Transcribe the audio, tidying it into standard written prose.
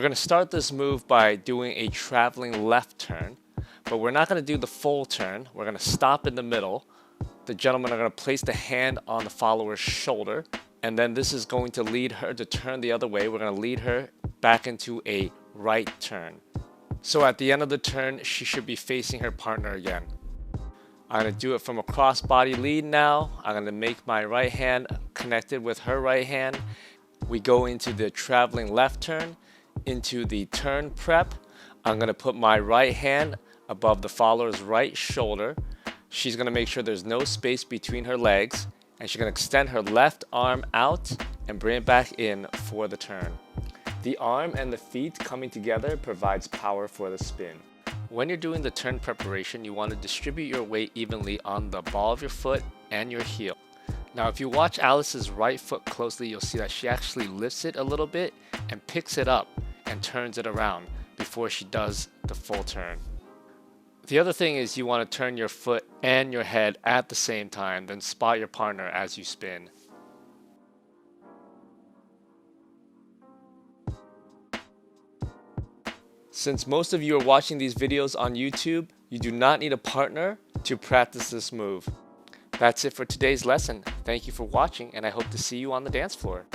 going to start this move by doing a traveling left turn, but we're not going to do the full turn. We're going to stop in the middle. The gentlemen are going to place the hand on the follower's shoulder, and then this is going to lead her to turn the other way. We're going to lead her back into a right turn. So at the end of the turn, she should be facing her partner again. I'm going to do it from a cross-body lead now. I'm going to make my right hand connected with her right hand. We go into the traveling left turn, into the turn prep. I'm going to put my right hand above the follower's right shoulder. She's going to make sure there's no space between her legs, and she's going to extend her left arm out and bring it back in for the turn. The arm and the feet coming together provides power for the spin. When you're doing the turn preparation, you want to distribute your weight evenly on the ball of your foot and your heel. Now, if you watch Alice's right foot closely, you'll see that she actually lifts it a little bit and picks it up and turns it around before she does the full turn. The other thing is you want to turn your foot and your head at the same time, then spot your partner as you spin. Since most of you are watching these videos on YouTube, you do not need a partner to practice this move. That's it for today's lesson. Thank you for watching, and I hope to see you on the dance floor.